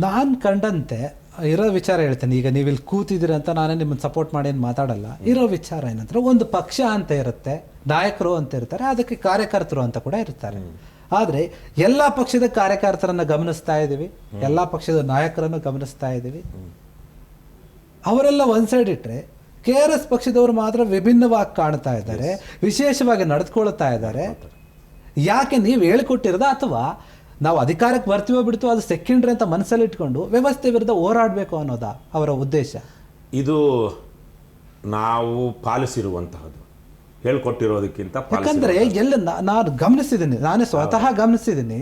ನಾನು ಕಂಡಂತೆ ಇರೋ ವಿಚಾರ ಹೇಳ್ತೇನೆ. ಈಗ ನೀವು ಇಲ್ಲಿ ಕೂತಿದ್ದೀರ ಅಂತ ನಾನೇ ನಿಮ್ಮನ್ನು ಸಪೋರ್ಟ್ ಮಾಡಿ ಏನು ಮಾತಾಡಲ್ಲ. ಇರೋ ವಿಚಾರ ಏನಂದ್ರೆ, ಒಂದು ಪಕ್ಷ ಅಂತ ಇರುತ್ತೆ, ನಾಯಕರು ಅಂತ ಇರ್ತಾರೆ, ಅದಕ್ಕೆ ಕಾರ್ಯಕರ್ತರು ಅಂತ ಕೂಡ ಇರ್ತಾರೆ. ಆದರೆ ಎಲ್ಲ ಪಕ್ಷದ ಕಾರ್ಯಕರ್ತರನ್ನು ಗಮನಿಸ್ತಾ ಇದ್ದೀವಿ, ಎಲ್ಲ ಪಕ್ಷದ ನಾಯಕರನ್ನು ಗಮನಿಸ್ತಾ ಇದ್ದೀವಿ. ಅವರೆಲ್ಲ ಒಂದು ಸೈಡ್ ಇಟ್ಟರೆ KRS ಪಕ್ಷದವರು ಮಾತ್ರ ವಿಭಿನ್ನವಾಗಿ ಕಾಣ್ತಾ ಇದ್ದಾರೆ, ವಿಶೇಷವಾಗಿ ನಡೆದುಕೊಳ್ತಾ ಇದ್ದಾರೆ. ಯಾಕೆ ನೀವು ಹೇಳ್ಕೊಟ್ಟಿರೋದ, ಅಥವಾ ನಾವು ಅಧಿಕಾರಕ್ಕೆ ಬರ್ತೀವೋ ಬಿಡ್ತೀವೋ ಅದು ಸೆಕೆಂಡ್ರಿ ಅಂತ ಮನಸ್ಸಲ್ಲಿ ಇಟ್ಕೊಂಡು ವ್ಯವಸ್ಥೆ ವಿರುದ್ಧ ಹೋರಾಡಬೇಕು ಅನ್ನೋದಾ ಅವರ ಉದ್ದೇಶ? ಇದು ನಾವು ಪಾಲಿಸಿರುವಂತಹದ್ದು, ಹೇಳ್ಕೊಟ್ಟಿರೋದಕ್ಕಿಂತ. ಯಾಕಂದ್ರೆ ಎಲ್ಲ ನಾನು ಗಮನಿಸಿದ್ದೀನಿ, ನಾನೇ ಸ್ವತಃ ಗಮನಿಸಿದ್ದೀನಿ,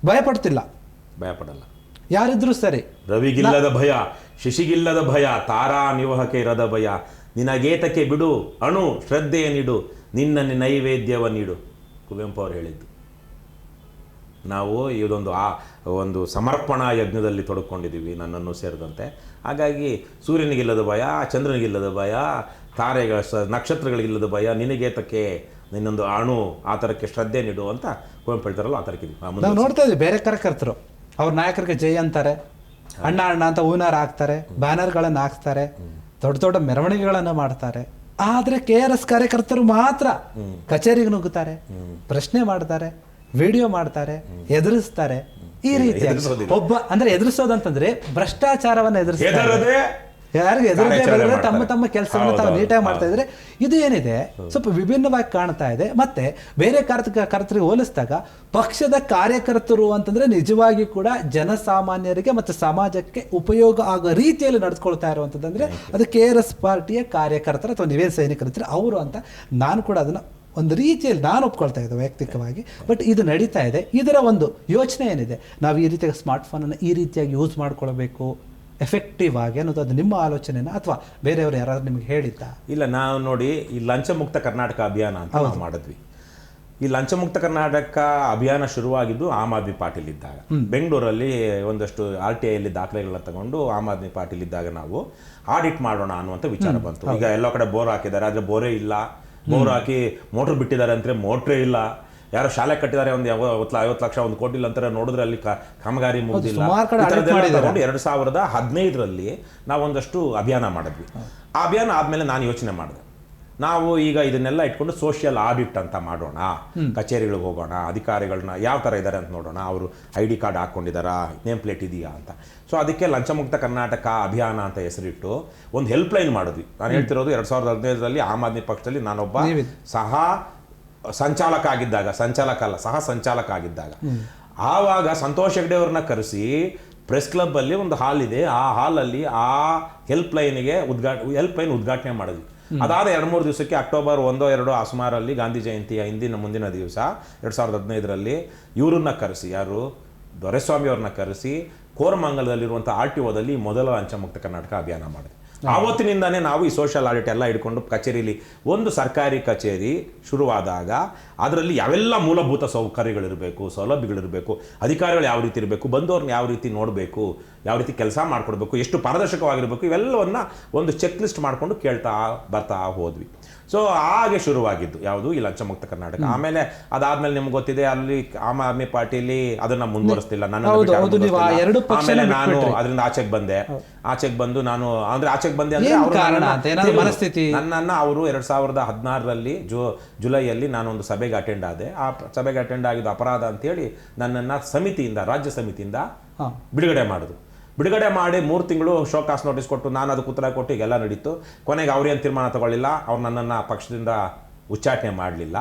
ಭಯಪಡ್ತಿಲ್ಲ, ಭಯಪಡಲ್ಲ. ಯಾರಿದ್ರು ಸರಿ. ರವಿಗಿಲ್ಲದ ಭಯ, ಶಶಿಗಿಲ್ಲದ ಭಯ, ತಾರಾ ನಿವಾಹಕ ಇರದ ಭಯ, ನಿನಗೇತಕ್ಕೆ ಬಿಡು ಅಣು ಶ್ರದ್ಧೆಯ ನೀಡು, ನಿನ್ನ ನೈವೇದ್ಯವ ನೀಡು, ಕುವೆಂಪು ಅವರು ಹೇಳಿದ್ದು. ನಾವು ಇದೊಂದು ಒಂದು ಸಮರ್ಪಣಾ ಯಜ್ಞದಲ್ಲಿ ತೊಡಕೊಂಡಿದ್ದೀವಿ, ನನ್ನನ್ನು ಸೇರಿದಂತೆ. ಹಾಗಾಗಿ ಸೂರ್ಯನಿಗಿಲ್ಲದ ಭಯ, ಚಂದ್ರನಿಗಿಲ್ಲದ ಭಯ, ತಾರೆಗಳ ನಕ್ಷತ್ರಗಳಿಗಿಲ್ಲದ ಭಯ, ನಿನಗೇತಕ್ಕೆ ನಿನ್ನೊಂದು ಅಣು ಆ ಥರಕ್ಕೆ ಶ್ರದ್ಧೆ ನೀಡು ಅಂತ ಕುವೆಂಪು ಹೇಳ್ತಾರಲ್ಲ, ಆ ಥರಕ್ಕೆ ನಾವು ನೋಡ್ತಾ ಇದ್ವಿ. ಬೇರೆ ಕಾರ್ಯಕರ್ತರು ಅವ್ರ ನಾಯಕರಿಗೆ ಜೈ ಅಂತಾರೆ, ಅಣ್ಣ ಅಣ್ಣ ಅಂತ ಹೂನಾರ ಹಾಕ್ತಾರೆ, ಬ್ಯಾನರ್ಗಳನ್ನು ಹಾಕ್ತಾರೆ, ದೊಡ್ಡ ದೊಡ್ಡ ಮೆರವಣಿಗೆಗಳನ್ನು ಮಾಡ್ತಾರೆ. ಆದರೆ KRS ಕಾರ್ಯಕರ್ತರು ಮಾತ್ರ ಕಚೇರಿಗೆ ನುಗ್ಗುತ್ತಾರೆ, ಪ್ರಶ್ನೆ ಮಾಡ್ತಾರೆ, ವಿಡಿಯೋ ಮಾಡ್ತಾರೆ, ಎದುರಿಸ್ತಾರೆ. ಈ ರೀತಿ ಒಬ್ಬ ಅಂದ್ರೆ ಎದುರಿಸೋದಂತಂದ್ರೆ ಭ್ರಷ್ಟಾಚಾರವನ್ನು ಎದುರಿಸ್ತಾರೆ. ಯಾರಿಗೆ ಎದುರು ತಮ್ಮ ಕೆಲಸವನ್ನು ತಾವು ನೀಟಾಗಿ ಮಾಡ್ತಾ ಇದ್ರೆ, ಇದು ಏನಿದೆ ಸ್ವಲ್ಪ ವಿಭಿನ್ನವಾಗಿ ಕಾಣ್ತಾ ಇದೆ. ಮತ್ತೆ ಬೇರೆ ಕಾರ್ಯಕರ್ತರಿಗೆ ಹೋಲಿಸಿದಾಗ ಪಕ್ಷದ ಕಾರ್ಯಕರ್ತರು ಅಂತಂದ್ರೆ ನಿಜವಾಗಿ ಕೂಡ ಜನಸಾಮಾನ್ಯರಿಗೆ ಮತ್ತೆ ಸಮಾಜಕ್ಕೆ ಉಪಯೋಗ ಆಗೋ ರೀತಿಯಲ್ಲಿ ನಡೆದುಕೊಳ್ತಾ ಇರುವಂತಂದ್ರೆ ಅದು KRS ಪಾರ್ಟಿಯ ಕಾರ್ಯಕರ್ತರು ಅಥವಾ ನೀವೇನು ಸೈನಿಕರಿದ್ರೆ ಅವರು ಅಂತ ನಾನು ಕೂಡ ಅದನ್ನ ಒಂದು ರೀತಿಯಲ್ಲಿ ನಾನು ಒಪ್ಕೊಳ್ತಾ ಇದ್ದೆ ವೈಯಕ್ತಿಕವಾಗಿ. ಬಟ್ ಇದು ನಡೀತಾ ಇದೆ. ಇದರ ಒಂದು ಯೋಚನೆ ಏನಿದೆ, ನಾವು ಈ ರೀತಿಯಾಗಿ ಸ್ಮಾರ್ಟ್ಫೋನನ್ನು ಈ ರೀತಿಯಾಗಿ ಯೂಸ್ ಮಾಡ್ಕೊಳ್ಬೇಕು ಎಫೆಕ್ಟಿವ್ ಆಗಿ ಅನ್ನೋದು, ಅದು ನಿಮ್ಮ ಆಲೋಚನೆನ ಅಥವಾ ಬೇರೆಯವರು ಯಾರಾದ್ರೂ ನಿಮ್ಗೆ ಹೇಳಿದ್ದ? ಇಲ್ಲ, ನಾವು ನೋಡಿ ಈ ಲಂಚಮುಕ್ತ ಕರ್ನಾಟಕ ಅಭಿಯಾನ ಅಂತ ನಾವು ಮಾಡಿದ್ವಿ. ಈ ಲಂಚಮುಕ್ತ ಕರ್ನಾಟಕ ಅಭಿಯಾನ ಶುರುವಾಗಿದ್ದು ಆಮ್ ಆದ್ಮಿ ಪಾಟೀಲ್ ಇದ್ದಾಗ. ಬೆಂಗಳೂರಲ್ಲಿ ಒಂದಷ್ಟು RTI ಯಲ್ಲಿ ದಾಖಲೆಗಳನ್ನ ತಗೊಂಡು ಆಮ್ ಆದ್ಮಿ ಪಾಟೀಲ್ ಇದ್ದಾಗ ನಾವು ಆಡಿಟ್ ಮಾಡೋಣ ಅನ್ನುವಂಥ ವಿಚಾರ ಬಂತು. ಈಗ ಎಲ್ಲ ಕಡೆ ಬೋರ್ ಹಾಕಿದ್ದಾರೆ, ಆದರೆ ಬೋರೇ ಇಲ್ಲ. ಬೋರ್ ಹಾಕಿ ಮೋಟ್ರ್ ಬಿಟ್ಟಿದ್ದಾರೆ ಅಂದರೆ ಮೋಟ್ರೇ ಇಲ್ಲ. ಯಾರೋ ಶಾಲೆ ಕಟ್ಟಿದ್ದಾರೆ, ಒಂದು 50 ಲಕ್ಷ 1 ಕೋಟಿ ಅಂತಾರೆ, ನೋಡಿದ್ರೆ ಅಲ್ಲಿ ಕಾಮಗಾರಿ ಮುಗಿದಿಲ್ಲ. 2015ರಲ್ಲಿ ನಾವೊಂದಷ್ಟು ಅಭಿಯಾನ ಮಾಡಿದ್ವಿ. ಆ ಅಭಿಯಾನ ಆದಮೇಲೆ ನಾನು ಯೋಚನೆ ಮಾಡಿದೆ, ನಾವು ಈಗ ಇದನ್ನೆಲ್ಲ ಇಟ್ಕೊಂಡು ಸೋಷಿಯಲ್ ಆಡಿಟ್ ಅಂತ ಮಾಡೋಣ, ಕಚೇರಿಗಳಿಗೆ ಹೋಗೋಣ, ಅಧಿಕಾರಿಗಳನ್ನ ಯಾವ ಥರ ಇದ್ದಾರೆ ಅಂತ ನೋಡೋಣ, ಅವರು ID ಕಾರ್ಡ್ ಹಾಕ್ಕೊಂಡಿದ್ದಾರಾ, ನೇಮ್ ಪ್ಲೇಟ್ ಇದೆಯಾ ಅಂತ. ಸೊ ಅದಕ್ಕೆ ಲಂಚಮುಕ್ತ ಕರ್ನಾಟಕ ಅಭಿಯಾನ ಅಂತ ಹೆಸರಿಟ್ಟು ಒಂದು ಹೆಲ್ಪ್ಲೈನ್ ಮಾಡಿದ್ವಿ. ನಾನು ಹೇಳ್ತಿರೋದು 2015ರಲ್ಲಿ ಆಮ್ ಆದ್ಮಿ ಪಕ್ಷದಲ್ಲಿ ನಾನೊಬ್ಬ ಸಹ ಸಂಚಾಲಕ ಆಗಿದ್ದಾಗ ಆವಾಗ ಸಂತೋಷ್ ಹೆಗ್ಡೆ ಅವ್ರನ್ನ ಕರೆಸಿ ಪ್ರೆಸ್ ಕ್ಲಬ್ ಅಲ್ಲಿ ಒಂದು ಹಾಲ್ ಇದೆ, ಆ ಹಾಲಲ್ಲಿ ಆ ಹೆಲ್ಪ್ಲೈನ್ ಉದ್ಘಾಟನೆ ಮಾಡಿದ್ವಿ. ಅದಾದ 2-3 ದಿವಸಕ್ಕೆ ಅಕ್ಟೋಬರ್ 1-2 ಆ ಸುಮಾರಲ್ಲಿ ಗಾಂಧಿ ಜಯಂತಿಯ ಮುಂದಿನ ದಿವಸ 2015ರಲ್ಲಿ ಇವರನ್ನ ಕರೆಸಿ, ಯಾರು ದೊರೆಸ್ವಾಮಿ ಅವ್ರನ್ನ ಕರೆಸಿ ಕೋರಮಂಗಲದಲ್ಲಿರುವಂಥ RTOದಲ್ಲಿ ಮೊದಲ ಲಂಚಮುಕ್ತ ಕರ್ನಾಟಕ ಅಭಿಯಾನ ಮಾಡಿದ್ವಿ. ಆವತ್ತಿನಿಂದಾನೇ ನಾವು ಈ ಸೋಷಿಯಲ್ ಆಡಿಟ್ ಎಲ್ಲ ಇಟ್ಕೊಂಡು ಕಚೇರಿಯಲ್ಲಿ, ಒಂದು ಸರ್ಕಾರಿ ಕಚೇರಿ ಶುರುವಾದಾಗ ಅದರಲ್ಲಿ ಯಾವೆಲ್ಲ ಮೂಲಭೂತ ಸೌಕರ್ಯಗಳಿರಬೇಕು, ಸೌಲಭ್ಯಗಳಿರಬೇಕು, ಅಧಿಕಾರಿಗಳು ಯಾವ ರೀತಿ ಇರಬೇಕು, ಬಂದವ್ರನ್ನ ಯಾವ ರೀತಿ ನೋಡಬೇಕು, ಯಾವ ರೀತಿ ಕೆಲಸ ಮಾಡಿಕೊಡ್ಬೇಕು, ಎಷ್ಟು ಪಾರದರ್ಶಕವಾಗಿರಬೇಕು, ಇವೆಲ್ಲವನ್ನ ಒಂದು ಚೆಕ್ ಲಿಸ್ಟ್ ಮಾಡಿಕೊಂಡು ಬರ್ತಾ ಹೋದ್ವಿ. ಸೊ ಹಾಗೆ ಶುರುವಾಗಿದ್ದು ಯಾವುದು ಈ ಲಂಚಮುಕ್ತ ಕರ್ನಾಟಕ. ಆಮೇಲೆ ಅದಾದ್ಮೇಲೆ ನಿಮ್ಗೆ ಗೊತ್ತಿದೆ, ಅಲ್ಲಿ ಆಮ್ ಆದ್ಮಿ ಪಾರ್ಟಿಲಿ ಅದನ್ನ ಮುಂದುವರಿಸ್ತಿಲ್ಲ, ಆಮೇಲೆ ನಾನು ಅದರಿಂದ ಆಚೆಗೆ ಬಂದು ನಾನು ಅಂದ್ರೆ ಆಚೆಗೆ ಬಂದೆ ಅಂದ್ರೆ ನನ್ನನ್ನ ಅವರು 2016ರಲ್ಲಿ ಜುಲೈಯಲ್ಲಿ ನಾನೊಂದು ಸಭೆಗೆ ಅಟೆಂಡ್ ಆದೆ. ಆ ಸಭೆಗೆ ಅಟೆಂಡ್ ಆಗಿದ್ದು ಅಪರಾಧ ಅಂತೇಳಿ ನನ್ನನ್ನು ರಾಜ್ಯ ಸಮಿತಿಯಿಂದ ಬಿಡುಗಡೆ ಮಾಡಿ 3 ತಿಂಗಳು ಶೋಕಾಸ್ ನೋಟಿಸ್ ಕೊಟ್ಟು ನಾನು ಅದಕ್ಕೆ ಉತ್ತರ ಕೊಟ್ಟು ಈಗೆಲ್ಲ ನಡೀತು. ಕೊನೆಗೆ ಅವ್ರೇನು ತೀರ್ಮಾನ ತಗೊಳ್ಳಿಲ್ಲ, ಅವ್ರು ನನ್ನನ್ನು ಪಕ್ಷದಿಂದ ಉಚ್ಚಾಟನೆ ಮಾಡಲಿಲ್ಲ.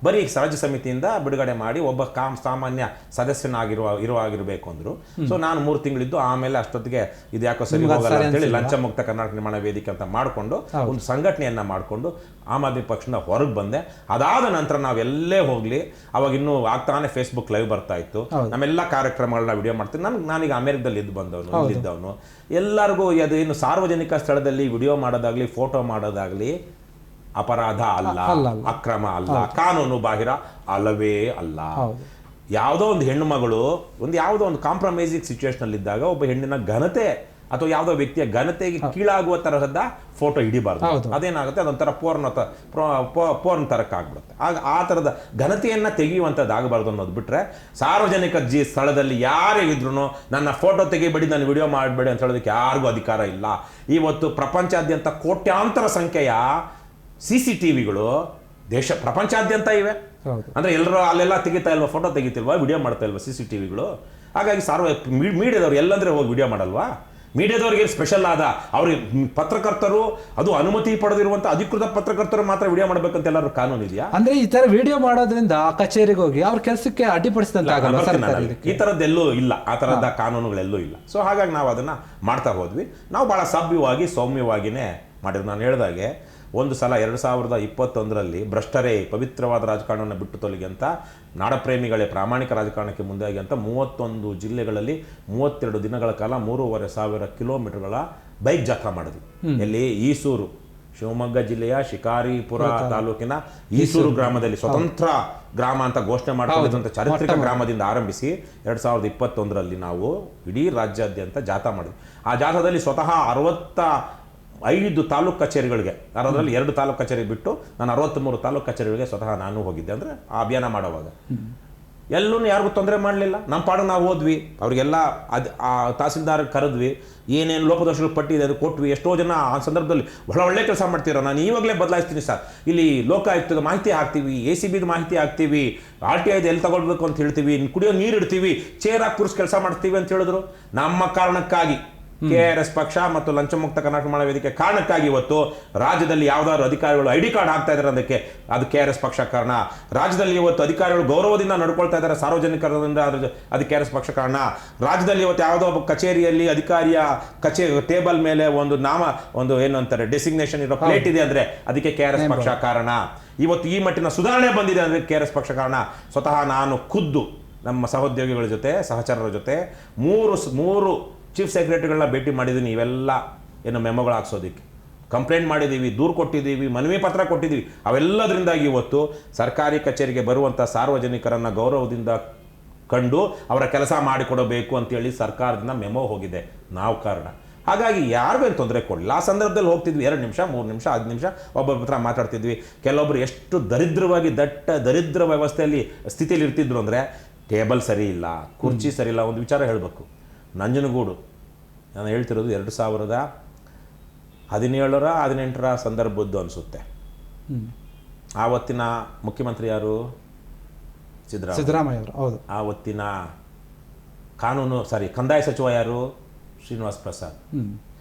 ಬರೀ ರಾಜ್ಯ ಸಮಿತಿಯಿಂದ ಬಿಡುಗಡೆ ಮಾಡಿ ಒಬ್ಬ ಸಾಮಾನ್ಯ ಸದಸ್ಯನಾಗಿರಬೇಕು ಅಂದ್ರು. ಸೊ ನಾನು 3 ತಿಂಗಳಿದ್ದು, ಆಮೇಲೆ ಅಷ್ಟೊತ್ತಿಗೆ ಇದು ಯಾಕೋ ಸರಿ ಹೋಗಲ್ಲ ಅಂತೇಳಿ ಲಂಚಮುಕ್ತ ಕರ್ನಾಟಕ ನಿರ್ಮಾಣ ವೇದಿಕೆ ಅಂತ ಮಾಡಿಕೊಂಡು ಒಂದು ಸಂಘಟನೆಯನ್ನ ಮಾಡಿಕೊಂಡು ಆಮ್ ಆದ್ಮಿ ಪಕ್ಷದಿಂದ ಹೊರಗೆ ಬಂದೆ. ಅದಾದ ನಂತರ ನಾವೆಲ್ಲೇ ಹೋಗ್ಲಿ, ಅವಾಗ ಇನ್ನೂ ಆಗ್ತಾನೆ ಫೇಸ್ಬುಕ್ ಲೈವ್ ಬರ್ತಾ ಇತ್ತು, ನಮ್ಮೆಲ್ಲ ಕಾರ್ಯಕ್ರಮಗಳನ್ನ ವಿಡಿಯೋ ಮಾಡ್ತೀನಿ. ನಾನೀಗ ಅಮೆರಿಕದಲ್ಲಿ ಇಲ್ಲಿದ್ದವನು ಎಲ್ಲರಿಗೂ ಅದು ಇನ್ನು ಸಾರ್ವಜನಿಕ ಸ್ಥಳದಲ್ಲಿ ವಿಡಿಯೋ ಮಾಡೋದಾಗ್ಲಿ, ಫೋಟೋ ಮಾಡೋದಾಗ್ಲಿ ಅಪರಾಧ ಅಲ್ಲ, ಅಕ್ರಮ ಅಲ್ಲ, ಕಾನೂನು ಬಾಹಿರ ಅಲ್ಲವೇ ಅಲ್ಲ. ಯಾವುದೋ ಒಂದು ಹೆಣ್ಣು ಮಗಳು ಯಾವುದೋ ಒಂದು ಕಾಂಪ್ರಮೈಸಿಂಗ್ ಸಿಚುವೇಶನ್ ಇದ್ದಾಗ ಒಬ್ಬ ಹೆಣ್ಣಿನ ಘನತೆ ಅಥವಾ ಯಾವುದೋ ವ್ಯಕ್ತಿಯ ಘನತೆಗೆ ಕೀಳಾಗುವ ತರಹದ ಫೋಟೋ ಹಿಡಿಬಾರ್ದು. ಅದೇನಾಗುತ್ತೆ, ಅದೊಂಥರ ಪೋರ್ನ್ ತರಕ್ಕೆ ಆಗ್ಬಿಡುತ್ತೆ. ಆಗ ಆ ಥರದ ಘನತೆಯನ್ನು ತೆಗೆಯುವಂಥದ್ದಾಗಬಾರ್ದು ಅನ್ನೋದು ಬಿಟ್ಟರೆ, ಸಾರ್ವಜನಿಕ ಸ್ಥಳದಲ್ಲಿ ಯಾರೇ ಇದ್ರೂ ನನ್ನ ಫೋಟೋ ತೆಗಿಬೇಡಿ, ನಾನು ವಿಡಿಯೋ ಮಾಡಬೇಡಿ ಅಂತ ಹೇಳೋದಕ್ಕೆ ಯಾರಿಗೂ ಅಧಿಕಾರ ಇಲ್ಲ. ಇವತ್ತು ಪ್ರಪಂಚಾದ್ಯಂತ ಕೋಟ್ಯಾಂತರ ಸಂಖ್ಯೆಯ CCTVಗಳು ಪ್ರಪಂಚಾದ್ಯಂತ ಇವೆ. ಅಂದರೆ ಎಲ್ಲರೂ ಅಲ್ಲೆಲ್ಲ ತೆಗಿತಾ ಇಲ್ವಾ, ಫೋಟೋ ತೆಗಿತಿಲ್ವಾ, ವಿಡಿಯೋ ಮಾಡ್ತಾ ಇಲ್ವಾ CCTVಗಳು? ಹಾಗಾಗಿ ಮೀಡಿಯಾದವ್ರು ಎಲ್ಲಂದ್ರೆ ಹೋಗಿ ವಿಡಿಯೋ ಮಾಡಲ್ವಾ? ಮೀಡಿಯಾದವ್ರಿಗೆ ಸ್ಪೆಷಲ್ ಆದ ಅವ್ರಿಗೆ ಪತ್ರಕರ್ತರು, ಅದು ಅನುಮತಿ ಪಡೆದಿರುವಂಥ ಅಧಿಕೃತ ಪತ್ರಕರ್ತರು ಮಾತ್ರ ವಿಡಿಯೋ ಮಾಡಬೇಕಂತ ಎಲ್ಲರೂ ಕಾನೂನು ಇದೆಯಾ? ಅಂದ್ರೆ ಈ ತರ ವಿಡಿಯೋ ಮಾಡೋದ್ರಿಂದ ಆ ಕಚೇರಿಗೆ ಹೋಗಿ ಅವ್ರ ಕೆಲಸಕ್ಕೆ ಅಡ್ಡಿಪಡಿಸಿದಂತ ಈ ಥರದ್ದೆಲ್ಲೂ ಇಲ್ಲ, ಆ ಥರದ ಕಾನೂನುಗಳೆಲ್ಲೂ ಇಲ್ಲ. ಸೊ ಹಾಗಾಗಿ ನಾವು ಅದನ್ನು ಮಾಡ್ತಾ ಹೋದ್ವಿ. ನಾವು ಭಾಳ ಸಭ್ಯವಾಗಿ ಸೌಮ್ಯವಾಗಿಯೇ ಮಾಡಿದ್ವಿ. ನಾನು ಹೇಳಿದಾಗೆ ಒಂದು ಸಲ 2021ರಲ್ಲಿ ಭ್ರಷ್ಟರೇ ಪವಿತ್ರವಾದ ರಾಜಕಾರಣವನ್ನು ಬಿಟ್ಟು ತೊಲಗಿ ಅಂತ, ನಾಡಪ್ರೇಮಿಗಳೇ ಪ್ರಾಮಾಣಿಕ ರಾಜಕಾರಣಕ್ಕೆ ಮುಂದಾಗಿ ಅಂತ 31 ಜಿಲ್ಲೆಗಳಲ್ಲಿ 32 ದಿನಗಳ ಕಾಲ 3,500 ಕಿಲೋಮೀಟರ್ಗಳ ಬೈಕ್ ಜಾಥಾ ಮಾಡಿದ್ವಿ. ಎಲ್ಲಿ? ಈಸೂರು, ಶಿವಮೊಗ್ಗ ಜಿಲ್ಲೆಯ ಶಿಕಾರಿಪುರ ತಾಲೂಕಿನ ಈಸೂರು ಗ್ರಾಮದಲ್ಲಿ ಸ್ವತಂತ್ರ ಗ್ರಾಮ ಅಂತ ಘೋಷಣೆ ಮಾಡಿದಂಥ ಚಾರಿತ್ರಿಕ ಗ್ರಾಮದಿಂದ ಆರಂಭಿಸಿ 2021ರಲ್ಲಿ ನಾವು ಇಡೀ ರಾಜ್ಯಾದ್ಯಂತ ಜಾಥಾ ಮಾಡಿದ್ವಿ. ಆ ಜಾಥಾದಲ್ಲಿ ಸ್ವತಃ 65 ತಾಲೂಕು ಕಚೇರಿಗಳಿಗೆ, ಅದರಲ್ಲಿ 2 ತಾಲೂಕು ಕಚೇರಿ ಬಿಟ್ಟು ನಾನು 63 ತಾಲೂಕು ಕಚೇರಿಗಳಿಗೆ ಸ್ವತಃ ನಾನು ಹೋಗಿದ್ದೆ. ಅಂದರೆ ಆ ಅಭಿಯಾನ ಮಾಡುವಾಗ ಎಲ್ಲೂ ಯಾರಿಗೂ ತೊಂದರೆ ಮಾಡಲಿಲ್ಲ. ನಮ್ಮ ಪಾಡು ನಾವು ಹೋದ್ವಿ, ಅವರಿಗೆಲ್ಲ ಆ ತಹಸೀಲ್ದಾರ್ ಕರೆದ್ವಿ, ಏನೇನು ಲೋಪದೋಷಗಳು ಪಟ್ಟಿದೆ ಅದು ಕೊಟ್ವಿ. ಎಷ್ಟೋ ಜನ ಆ ಸಂದರ್ಭದಲ್ಲಿ ಬಹಳ ಒಳ್ಳೆ ಕೆಲಸ ಮಾಡ್ತೀರೋ, ನಾನು ಇವಾಗಲೇ ಬದಲಾಯಿಸ್ತೀನಿ ಸರ್, ಇಲ್ಲಿ ಲೋಕಾಯುಕ್ತದ ಮಾಹಿತಿ ಹಾಕ್ತೀವಿ, ACBದ ಮಾಹಿತಿ ಹಾಕ್ತೀವಿ, RTIದು ಎಲ್ಲಿ ತಗೊಳ್ಬೇಕು ಅಂತ ಹೇಳ್ತೀವಿ, ಕುಡಿಯೋ ನೀರು ಇಡ್ತೀವಿ, ಚೇರಾಗಿ ಕೂರಿಸಿ ಕೆಲಸ ಮಾಡ್ತೀವಿ ಅಂತ ಹೇಳಿದ್ರು. ನಮ್ಮ ಕಾರಣಕ್ಕಾಗಿ KRS ಪಕ್ಷ ಮತ್ತು ಲಂಚ ಮುಕ್ತ ಕರ್ನಾಟಕ ಮಾಡೋ ವೇದಿಕೆ ಕಾರಣಕ್ಕಾಗಿ ಇವತ್ತು ರಾಜ್ಯದಲ್ಲಿ ಯಾವ್ದಾದ್ರು ಅಧಿಕಾರಿಗಳು ID ಕಾರ್ಡ್ ಹಾಕ್ತಾ ಇದ್ದಾರೆ, ಅದು KRS ಪಕ್ಷ ಕಾರಣ. ರಾಜ್ಯದಲ್ಲಿ ಇವತ್ತು ಅಧಿಕಾರಿಗಳು ಗೌರವದಿಂದ ನಡ್ಕೊಳ್ತಾ ಇದ್ದಾರೆ ಸಾರ್ವಜನಿಕರಿಂದ, ಅದು KRS ಪಕ್ಷ ಕಾರಣ. ರಾಜ್ಯದಲ್ಲಿ ಇವತ್ತು ಯಾವುದೋ ಒಬ್ಬ ಕಚೇರಿಯಲ್ಲಿ ಅಧಿಕಾರಿಯ ಟೇಬಲ್ ಮೇಲೆ ಒಂದು ಏನು ಅಂತಾರೆ ಡೆಸಿಗ್ನೇಷನ್ ಇರೋ ಪ್ಲೇಟ್ ಇದೆ ಅಂದ್ರೆ ಅದಕ್ಕೆ KRS ಪಕ್ಷ ಕಾರಣ. ಇವತ್ತು ಈ ಮಟ್ಟಿನ ಸುಧಾರಣೆ ಬಂದಿದೆ ಅಂದ್ರೆ KRS ಪಕ್ಷ ಕಾರಣ. ಸ್ವತಃ ನಾನು ಖುದ್ದು ನಮ್ಮ ಸಹೋದ್ಯೋಗಿಗಳ ಜೊತೆ, ಸಹಚರರ ಜೊತೆ ಮೂರು ಚೀಫ್ ಸೆಕ್ರೆಟರಿಗಳನ್ನ ಭೇಟಿ ಮಾಡಿದ್ದೀನಿ. ಇವೆಲ್ಲ ಏನು ಮೆಮೊಗಳು ಹಾಕ್ಸೋದಕ್ಕೆ ಕಂಪ್ಲೇಂಟ್ ಮಾಡಿದ್ದೀವಿ, ದೂರು ಕೊಟ್ಟಿದ್ದೀವಿ, ಮನವಿ ಪತ್ರ ಕೊಟ್ಟಿದ್ದೀವಿ. ಅವೆಲ್ಲದರಿಂದಾಗಿ ಇವತ್ತು ಸರ್ಕಾರಿ ಕಚೇರಿಗೆ ಬರುವಂಥ ಸಾರ್ವಜನಿಕರನ್ನು ಗೌರವದಿಂದ ಕಂಡು ಅವರ ಕೆಲಸ ಮಾಡಿಕೊಡಬೇಕು ಅಂತೇಳಿ ಸರ್ಕಾರದಿಂದ ಮೆಮೊ ಹೋಗಿದೆ. ನಾವು ಕಾರಣ. ಹಾಗಾಗಿ ಯಾರಿಗೇನು ತೊಂದರೆ ಕೊಡಲಿಲ್ಲ. ಆ ಸಂದರ್ಭದಲ್ಲಿ ಹೋಗ್ತಿದ್ವಿ, 2 ನಿಮಿಷ 3 ನಿಮಿಷ 5 ನಿಮಿಷ ಒಬ್ಬೊಬ್ಬರ ಹತ್ರ ಮಾತಾಡ್ತಿದ್ವಿ. ಕೆಲವೊಬ್ಬರು ಎಷ್ಟು ದರಿದ್ರವಾಗಿ ದರಿದ್ರ ವ್ಯವಸ್ಥೆಯಲ್ಲಿ ಸ್ಥಿತಿಯಲ್ಲಿ ಇರ್ತಿದ್ರು ಅಂದರೆ, ಟೇಬಲ್ ಸರಿ ಇಲ್ಲ, ಕುರ್ಚಿ ಸರಿ ಇಲ್ಲ. ಒಂದು ವಿಚಾರ ಹೇಳಬೇಕು, ನಂಜನಗೂಡು, ನಾನು ಹೇಳ್ತಿರೋದು 2017-18 ಸಂದರ್ಭದ್ದು ಅನಿಸುತ್ತೆ. ಆವತ್ತಿನ ಮುಖ್ಯಮಂತ್ರಿ ಯಾರು? ಸಿದ್ದರಾಮಯ್ಯ ಅವರು. ಹೌದು. ಆವತ್ತಿನ ಕಂದಾಯ ಸಚಿವ ಯಾರು? ಶ್ರೀನಿವಾಸ್ ಪ್ರಸಾದ್.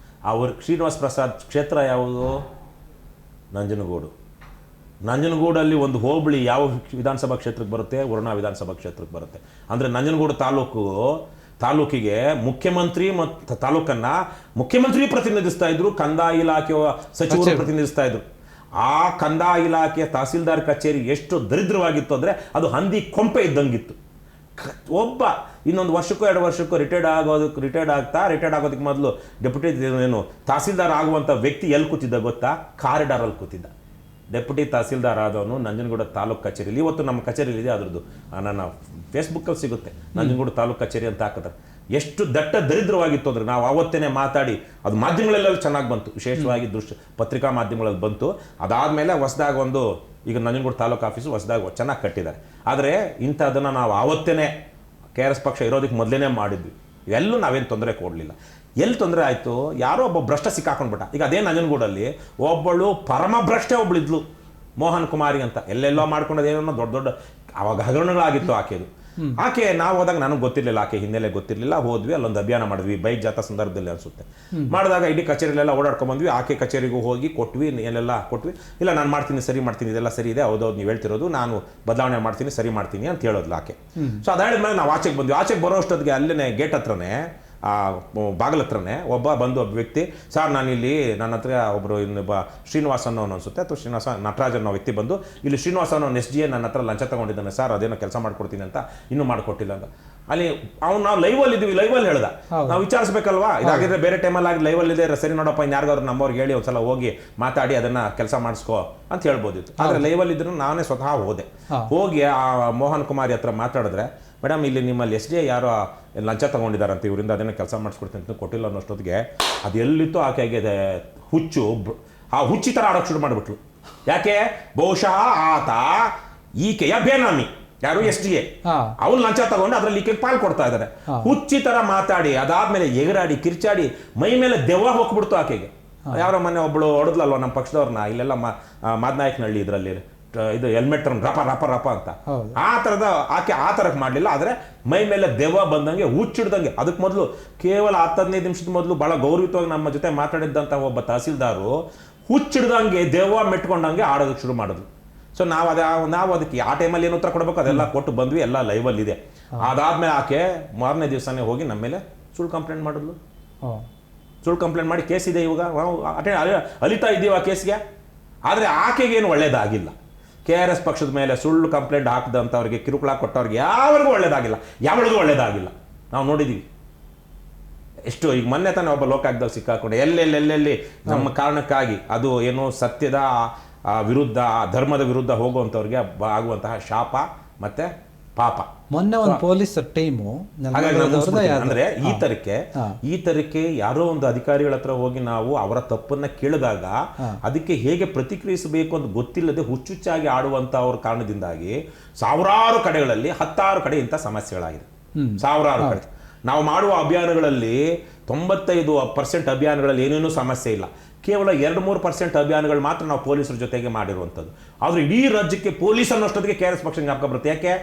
ಶ್ರೀನಿವಾಸ್ ಪ್ರಸಾದ್ ಕ್ಷೇತ್ರ ಯಾವುದು? ನಂಜನಗೂಡು. ನಂಜನಗೂಡಲ್ಲಿ ಒಂದು ಹೋಬಳಿ ಯಾವ ವಿಧಾನಸಭಾ ಕ್ಷೇತ್ರಕ್ಕೆ ಬರುತ್ತೆ? ವರುಣಾ ವಿಧಾನಸಭಾ ಕ್ಷೇತ್ರಕ್ಕೆ ಬರುತ್ತೆ. ಅಂದರೆ ನಂಜನಗೂಡು ತಾಲೂಕಿಗೆ ಮುಖ್ಯಮಂತ್ರಿ ಮತ್ತು ತಾಲೂಕನ್ನ ಮುಖ್ಯಮಂತ್ರಿ ಪ್ರತಿನಿಧಿಸ್ತಾ ಇದ್ರು, ಕಂದಾಯ ಇಲಾಖೆಯ ಸಚಿವರು ಪ್ರತಿನಿಧಿಸ್ತಾ ಇದ್ರು. ಆ ಕಂದಾಯ ಇಲಾಖೆಯ ತಹಸೀಲ್ದಾರ್ ಕಚೇರಿ ಎಷ್ಟು ದರಿದ್ರವಾಗಿತ್ತು ಅಂದರೆ ಅದು ಹಂದಿ ಕೊಂಪೆ ಇದ್ದಂಗಿತ್ತು. ಒಬ್ಬ ಇನ್ನೊಂದು ವರ್ಷಕ್ಕೋ 2 ವರ್ಷಕ್ಕೋ ರಿಟೈರ್ಡ್ ಆಗೋದಕ್ಕೆ ಮೊದಲು ಡೆಪ್ಯೂಟಿ ತಹಸೀಲ್ದಾರ್ ಆಗುವಂಥ ವ್ಯಕ್ತಿ ಎಲ್ಲಿ ಕೂತಿದ್ದ ಗೊತ್ತಾ? ಕಾರಿಡಾರಲ್ಲಿ ಕೂತಿದ್ದ. ಡೆಪ್ಯೂಟಿ ತಹಸೀಲ್ದಾರ್ ಆದವನು ನಂಜನಗೂಡು ತಾಲೂಕು ಕಚೇರಿಯಲ್ಲಿ, ಇವತ್ತು ನಮ್ಮ ಕಚೇರಿಯಲ್ಲಿ ಇದೆ, ಅದ್ರದ್ದು ನನ್ನ ಫೇಸ್ಬುಕ್ಕಲ್ಲಿ ಸಿಗುತ್ತೆ, ನಂಜನಗೂಡು ತಾಲೂಕು ಕಚೇರಿ ಅಂತ ಹಾಕಿದ್ರೆ. ಎಷ್ಟು ದರಿದ್ರವಾಗಿತ್ತು ಅಂದರೆ ನಾವು ಆವತ್ತೇ ಮಾತಾಡಿ, ಅದು ಮಾಧ್ಯಮಗಳೆಲ್ಲ ಚೆನ್ನಾಗಿ ಬಂತು, ವಿಶೇಷವಾಗಿ ಪತ್ರಿಕಾ ಮಾಧ್ಯಮಗಳಲ್ಲಿ ಬಂತು. ಅದಾದಮೇಲೆ ಹೊಸದಾಗಿ ಈಗ ನಂಜನಗೂಡು ತಾಲೂಕು ಆಫೀಸು ಹೊಸದಾಗಿ ಚೆನ್ನಾಗಿ ಕಟ್ಟಿದ್ದಾರೆ. ಆದರೆ ಇಂಥದ್ದನ್ನು ನಾವು ಆವತ್ತೇ KRS ಪಕ್ಷ ಇರೋದಕ್ಕೆ ಮೊದಲೇ ಮಾಡಿದ್ವಿ. ಇವೆಲ್ಲೂ ನಾವೇನು ತೊಂದರೆ ಕೊಡಲಿಲ್ಲ. ಎಲ್ಲಿ ತೊಂದರೆ ಆಯಿತು? ಯಾರೋ ಒಬ್ಬ ಭ್ರಷ್ಟ ಸಿಕ್ಕಾಕೊಂಡ್ಬಿಟ್ಟ. ಈಗ ಅದೇ ನಂಜನಗೂಡಲ್ಲಿ ಒಬ್ಬಳು ಪರಮ ಭ್ರಷ್ಟೆ ಒಬ್ಳಿದ್ಲು, ಮೋಹನ್ ಕುಮಾರಿ ಅಂತ. ಎಲ್ಲೆಲ್ಲೋ ಮಾಡ್ಕೊಂಡದೇನೋ ದೊಡ್ಡ ಅವಾಗ ಹಗರಣಗಳಾಗಿತ್ತು ಆಕೆದು. ಆಕೆ ನಾವು ಹೋದಾಗ ನನಗೆ ಗೊತ್ತಿರಲಿಲ್ಲ, ಆಕೆ ಹಿನ್ನೆಲೆ ಗೊತ್ತಿರಲಿಲ್ಲ. ಹೋದ್ವಿ, ಅಲ್ಲೊಂದು ಅಭಿಯಾನ ಮಾಡಿದ್ವಿ, ಬೈಕ್ ಜಾಥಾ ಸಂದರ್ಭದಲ್ಲಿ ಅನಿಸುತ್ತೆ. ಮಾಡಿದಾಗ ಇಡೀ ಕಚೇರಿಲೆಲ್ಲ ಓಡಾಡ್ಕೊಂಡ್ಬಂದ್ವಿ. ಆಕೆ ಕಚೇರಿಗೂ ಹೋಗಿ ಕೊಟ್ವಿ, ಎಲ್ಲೆಲ್ಲ ಕೊಟ್ವಿ. ಇಲ್ಲ ನಾನು ಮಾಡ್ತೀನಿ, ಸರಿ ಮಾಡ್ತೀನಿ, ಇದೆಲ್ಲ ಸರಿ ಇದೆ, ಹೌದೌದು ನೀವು ಹೇಳ್ತಿರೋದು, ನಾನು ಬದಲಾವಣೆ ಮಾಡ್ತೀನಿ, ಸರಿ ಮಾಡ್ತೀನಿ ಅಂತ ಹೇಳೋದ್ಲು ಆಕೆ. ಸೊ ಅದಾದ್ಮೇಲೆ ನಾವು ಆಚೆಗೆ ಬಂದ್ವಿ. ಆಚೆಗೆ ಬರೋ ಅಷ್ಟೊತ್ತಿಗೆ ಅಲ್ಲೇ ಗೇಟ್ ಹತ್ರನೇ, ಆ ಬಾಗಿಲ ಹತ್ರನೇ ಒಬ್ಬ ವ್ಯಕ್ತಿ, ಸರ್ ನಾನಿಲ್ಲಿ ನನ್ನ ಹತ್ರ ಒಬ್ಬರು ಇನ್ನೊಬ್ಬ ಶ್ರೀನಿವಾಸ್ ಅನ್ನೋನು ಅನಿಸುತ್ತೆ, ಅಥವಾ ನಟರಾಜ್ ಅನ್ನೋ ವ್ಯಕ್ತಿ ಬಂದು, ಇಲ್ಲಿ ಶ್ರೀನಿವಾಸ್ ಅನ್ನೋ SGA ನನ್ನ ಹತ್ರ ಲಂಚ ತಗೊಂಡಿದ್ದಾನೆ ಸರ್, ಅದೇನೋ ಕೆಲಸ ಮಾಡ್ಕೊಡ್ತೀನಿ ಅಂತ, ಇನ್ನೂ ಮಾಡಿಕೊಟ್ಟಿಲ್ಲ ಅಂತ. ಅಲ್ಲಿ ಅವ್ನು ನಾವು ಲೈವಲ್ಲಿ ಇದ್ದೀವಿ, ಲೈವಲ್ಲಿ ಹೇಳ್ದ, ನಾವು ವಿಚಾರಿಸ್ಬೇಕಲ್ವಾ, ಇದಾಗಿದ್ರೆ ಬೇರೆ ಟೈಮಲ್ಲಿ ಆಗಿ ಲೈವಲ್ಲಿ ಇದೆ, ಸರಿ ನೋಡಪ್ಪ ಇನ್ನು ಯಾರಿಗಾದ್ರು ನಮ್ಮವ್ರಿಗೆ ಹೇಳಿ ಒಂದ್ಸಲ ಹೋಗಿ ಮಾತಾಡಿ ಅದನ್ನ ಕೆಲಸ ಮಾಡಿಸ್ಕೋ ಅಂತ ಹೇಳ್ಬೋದಿತ್ತು. ಆದ್ರೆ ಲೈವಲ್ಲಿ ಇದ್ರು ನಾನೇ ಸ್ವತಃ ಹೋಗಿ ಆ ಮೋಹನ್ ಕುಮಾರಿ ಹತ್ರ ಮಾತಾಡಿದ್ರೆ, ಮೇಡಮ್ ಇಲ್ಲಿ ನಿಮ್ಮಲ್ಲಿ SDA ಯಾರೋ ಲಂಚ ತಗೊಂಡಿದ್ದಾರಂತ, ಇವರಿಂದ ಅದನ್ನ ಕೆಲಸ ಮಾಡಿಸ್ಕೊಡ್ತೀನಿ ಅಂತ ಕೊಟ್ಟಿಲ್ಲ ಅನ್ನೋಷ್ಟೊತ್ತಿಗೆ ಅದು ಎಲ್ಲಿತ್ತು ಆಕೆಗೆ ಹುಚ್ಚು, ಆ ಹುಚ್ಚಿ ಥರ ಆಡೋಕೆ ಶುರು ಮಾಡಿಬಿಟ್ಲು. ಯಾಕೆ? ಬಹುಶಃ ಆತ ಈಕೆಯ ಬೇನಾಮಿ, ಯಾರು SDA, ಅವ್ನು ಲಂಚ ತಗೊಂಡು ಅದ್ರಲ್ಲಿ ಈಕೆಗೆ ಪಾಲ್ ಕೊಡ್ತಾ ಇದ್ದಾರೆ. ಹುಚ್ಚಿ ತರ ಮಾತಾಡಿ ಅದಾದ್ಮೇಲೆ ಎಗರಾಡಿ ಕಿರ್ಚಾಡಿ ಮೈ ಮೇಲೆ ದೆವ್ವ ಹೋಗ್ಬಿಡ್ತು ಆಕೆಗೆ. ಯಾರೋ ಮೊನ್ನೆ ಒಬ್ಳು ಹೊಡೆದ್ಲಲ್ವ ನಮ್ಮ ಪಕ್ಷದವ್ರನ್ನ, ಇಲ್ಲೆಲ್ಲ ಮಾದನಾಯಕನಹಳ್ಳಿ ಇದರಲ್ಲಿ ಇದು ಹೆಲ್ಮೆಟ್ ರಪ ರಪ ರಪ ಅಂತ, ಆ ಥರದ ಆಕೆ ಆ ಥರಕ್ಕೆ ಮಾಡಲಿಲ್ಲ. ಆದರೆ ಮೈ ಮೇಲೆ ದೆವ್ವ ಬಂದಂಗೆ ಹುಚ್ಚಿಡ್ದಂಗೆ, ಅದಕ್ಕೆ ಮೊದಲು ಕೇವಲ 10-15 ನಿಮಿಷದ ಮೊದಲು ಭಾಳ ಗೌರವಿತವಾಗಿ ನಮ್ಮ ಜೊತೆ ಮಾತಾಡಿದ್ದಂಥ ಒಬ್ಬ ತಹಸೀಲ್ದಾರು ಹುಚ್ಚಿಡ್ದಂಗೆ ದೆವ್ವ ಮೆಟ್ಕೊಂಡಂಗೆ ಆಡೋದಕ್ಕೆ ಶುರು ಮಾಡಿದ್ರು. ಸೊ ನಾವು ಅದಕ್ಕೆ ಆ ಟೈಮಲ್ಲಿ ಏನು ಉತ್ತರ ಕೊಡಬೇಕು ಅದೆಲ್ಲ ಕೊಟ್ಟು ಬಂದ್ವಿ, ಎಲ್ಲ ಲೈವಲ್ಲಿ ಇದೆ. ಅದಾದ್ಮೇಲೆ ಆಕೆ ಮಾರನೇ ದಿವಸನೇ ಹೋಗಿ ನಮ್ಮ ಮೇಲೆ ಸುಳ್ಳು ಕಂಪ್ಲೇಂಟ್ ಮಾಡಿದ್ಲು. ಸುಳ್ಳು ಕಂಪ್ಲೇಂಟ್ ಮಾಡಿ ಕೇಸ್ ಇದೆ, ಇವಾಗ ನಾವು ಅಲಿತಾ ಇದ್ದೀವಿ ಆ ಕೇಸ್ಗೆ. ಆದರೆ ಆಕೆಗೇನು ಒಳ್ಳೇದಾಗಿಲ್ಲ. KRS ಪಕ್ಷದ ಮೇಲೆ ಸುಳ್ಳು ಕಂಪ್ಲೇಂಟ್ ಹಾಕಿದಂಥವ್ರಿಗೆ, ಕಿರುಕುಳ ಕೊಟ್ಟವ್ರಿಗೆ ಯಾರಿಗೂ ಒಳ್ಳೇದಾಗಿಲ್ಲ, ಯಾವಳಿಗೂ ಒಳ್ಳೇದಾಗಿಲ್ಲ. ನಾವು ನೋಡಿದ್ದೀವಿ ಎಷ್ಟು. ಈಗ ಮೊನ್ನೆ ತಾನೇ ಒಬ್ಬ ಲೋಕಾಯುಕ್ತದಲ್ಲಿ ಸಿಕ್ಕಾಕೊಂಡು ಎಲ್ಲೆಲ್ಲಿ ನಮ್ಮ ಕಾರಣಕ್ಕಾಗಿ, ಅದು ಏನು ಸತ್ಯದ ವಿರುದ್ಧ, ಧರ್ಮದ ವಿರುದ್ಧ ಹೋಗುವಂಥವ್ರಿಗೆ ಆಗುವಂತಹ ಶಾಪ ಮತ್ತೆ ಪಾಪ. ಮೊನ್ನೆ ಒಂದು ಪೊಲೀಸ್ ಟೀಮು ಅಂದ್ರೆ ಈ ತರಕ್ಕೆ ಯಾರೋ ಒಂದು ಅಧಿಕಾರಿಗಳ ಹತ್ರ ಹೋಗಿ ನಾವು ಅವರ ತಪ್ಪನ್ನ ಕೇಳಿದಾಗ ಅದಕ್ಕೆ ಹೇಗೆ ಪ್ರತಿಕ್ರಿಯಿಸಬೇಕು ಅಂತ ಗೊತ್ತಿಲ್ಲದೆ ಹುಚ್ಚುಚ್ಚಾಗಿ ಆಡುವಂತ ಅವ್ರ ಕಾರಣದಿಂದಾಗಿ ಸಾವಿರಾರು ಕಡೆಗಳಲ್ಲಿ 10 ಕಡೆ ಇಂಥ ಸಮಸ್ಯೆಗಳಾಗಿದೆ. ಸಾವಿರಾರು ಕಡೆ ನಾವು ಮಾಡುವ ಅಭಿಯಾನಗಳಲ್ಲಿ 95% ಅಭಿಯಾನಗಳಲ್ಲಿ ಏನೇನೂ ಸಮಸ್ಯೆ ಇಲ್ಲ. ಕೇವಲ 2-3% ಅಭಿಯಾನಗಳು ಮಾತ್ರ ನಾವು ಪೊಲೀಸರ ಜೊತೆಗೆ ಮಾಡಿರುವಂಥದ್ದು. ಆದರೆ ಇಡೀ ರಾಜ್ಯಕ್ಕೆ ಪೊಲೀಸ್ ಅನ್ನೋಷ್ಟೊತ್ತಿಗೆ KRS ಪಕ್ಷ ಜ್ಞಾಪಕ ಬರುತ್ತೆ. ಯಾಕೆ?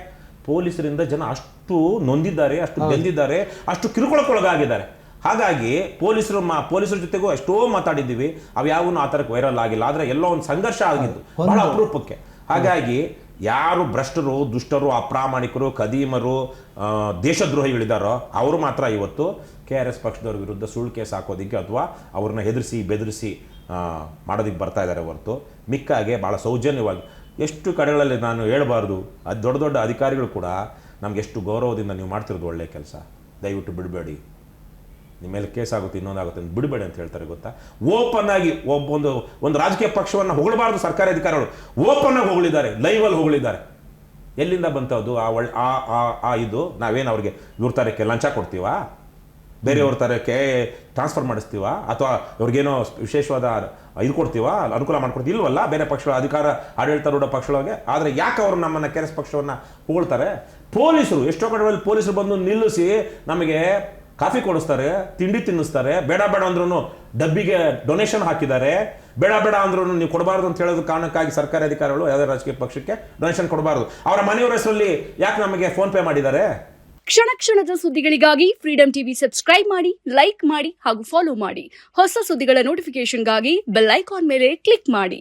ಪೊಲೀಸರಿಂದ ಜನ ಅಷ್ಟು ನೊಂದಿದ್ದಾರೆ, ಅಷ್ಟು ಬೆಂದಿದ್ದಾರೆ, ಅಷ್ಟು ಕಿರುಕುಳಕ್ಕೊಳಗಾಗಿದ್ದಾರೆ. ಹಾಗಾಗಿ ಪೊಲೀಸರ ಜೊತೆಗೂ ಎಷ್ಟೋ ಮಾತಾಡಿದ್ದೀವಿ, ಅವ್ಯಾವೂ ಆ ಥರಕ್ಕೆ ವೈರಲ್ ಆಗಿಲ್ಲ. ಆದರೆ ಎಲ್ಲೋ ಒಂದು ಸಂಘರ್ಷ ಆಗಿದ್ದು ಬಹಳ ಅಪರೂಪಕ್ಕೆ. ಹಾಗಾಗಿ ಯಾರು ಭ್ರಷ್ಟರು, ದುಷ್ಟರು, ಅಪ್ರಾಮಾಣಿಕರು, ಕದೀಮರು, ದೇಶದ್ರೋಹಿಗಳಿದ್ದಾರೋ ಅವರು ಮಾತ್ರ ಇವತ್ತು KRS ಪಕ್ಷದವ್ರ ವಿರುದ್ಧ ಸುಳ್ಳು ಕೇಸ್ ಹಾಕೋದಿಕ್ಕೆ ಅಥವಾ ಅವ್ರನ್ನ ಹೆದರಿಸಿ ಬೆದರಿಸಿ ಮಾಡೋದಕ್ಕೆ ಬರ್ತಾ ಇದ್ದಾರೆ ಹೊರತು ಮಿಕ್ಕಾಗೆ ಭಾಳ ಸೌಜನ್ಯವಾಗಿ ಎಷ್ಟು ಕಡೆಗಳಲ್ಲಿ ನಾನು ಹೇಳಬಾರ್ದು. ಅದು ದೊಡ್ಡ ದೊಡ್ಡ ಅಧಿಕಾರಿಗಳು ಕೂಡ ನಮ್ಗೆ ಎಷ್ಟು ಗೌರವದಿಂದ ನೀವು ಮಾಡ್ತಿರೋದು ಒಳ್ಳೆ ಕೆಲಸ, ದಯವಿಟ್ಟು ಬಿಡಬೇಡಿ, ನಿಮ್ಮ ಮೇಲೆ ಕೇಸ್ ಆಗುತ್ತೆ, ಇನ್ನೊಂದಾಗುತ್ತೆ ಅಂತ ಬಿಡಬೇಡಿ ಅಂತ ಹೇಳ್ತಾರೆ. ಗೊತ್ತಾ? ಓಪನ್ ಆಗಿ ಒಂದು ರಾಜಕೀಯ ಪಕ್ಷವನ್ನು ಹೊಗಳಬಾರ್ದು ಸರ್ಕಾರಿ ಅಧಿಕಾರಿಗಳು, ಓಪನ್ ಆಗಿ ಹೊಗಳಿದ್ದಾರೆ, ಲೈವಲ್ಲಿ ಹೊಗಳಿದ್ದಾರೆ. ಎಲ್ಲಿಂದ ಬಂತದ್ದು ಇದು? ನಾವೇನು ಅವ್ರಿಗೆ ಇವ್ರ ತರಕ್ಕೆ ಲಂಚ ಕೊಡ್ತೀವಾ? ಬೇರೆಯವ್ರ ತರಕ್ಕೆ ಟ್ರಾನ್ಸ್ಫರ್ ಮಾಡಿಸ್ತೀವಾ? ಅಥವಾ ಇವ್ರಿಗೇನೋ ವಿಶೇಷವಾದ ಇದು ಕೊಡ್ತೀವಾ, ಅನುಕೂಲ ಮಾಡ್ಕೊಡ್ತೀವಿ? ಇಲ್ವಲ್ಲ, ಬೇರೆ ಪಕ್ಷಗಳ ಅಧಿಕಾರ ಆಡಳಿತಾರೂಢ ಪಕ್ಷಗಳಿಗೆ. ಆದರೆ ಯಾಕೆ ಅವರು ನಮ್ಮನ್ನು KRS ಪಕ್ಷವನ್ನು ಹೊಗಳ್ತಾರೆ? ಪೊಲೀಸರು ಎಷ್ಟೋ ಕಡೆಗಳಲ್ಲಿ ಪೊಲೀಸರು ಬಂದು ನಿಲ್ಲಿಸಿ ನಮಗೆ ಕಾಫಿ ಕೊಡಿಸ್ತಾರೆ, ತಿಂಡಿ ತಿನ್ನಿಸ್ತಾರೆ. ಬೇಡ ಅಂದ್ರೂ ಡಬ್ಬಿಗೆ ಡೊನೇಷನ್ ಹಾಕಿದ್ದಾರೆ. ಬೇಡ ಅಂದ್ರೂ ನೀವು ಕೊಡಬಾರ್ದು ಅಂತ ಹೇಳೋದು ಕಾರಣಕ್ಕಾಗಿ ಸರ್ಕಾರಿ ಅಧಿಕಾರಿಗಳು ಯಾವುದೇ ರಾಜಕೀಯ ಪಕ್ಷಕ್ಕೆ ಡೊನೇಷನ್ ಕೊಡಬಾರ್ದು. ಅವರ ಮನೆಯವರ ಹೆಸರಲ್ಲಿ ಯಾಕೆ ನಮಗೆ ಫೋನ್ ಪೇ ಮಾಡಿದ್ದಾರೆ? ಕ್ಷಣದ ಸುದ್ದಿಗಳಿಗಾಗಿ ಫ್ರೀಡಂ ಟಿವಿ ಸಬ್ಸ್ಕ್ರೈಬ್ ಮಾಡಿ, ಲೈಕ್ ಮಾಡಿ ಹಾಗೂ ಫಾಲೋ ಮಾಡಿ. ಹೊಸ ಸುದ್ದಿಗಳ ನೋಟಿಫಿಕೇಶನ್ಗಾಗಿ ಬೆಲ್ ಐಕಾನ್ ಮೇಲೆ ಕ್ಲಿಕ್ ಮಾಡಿ.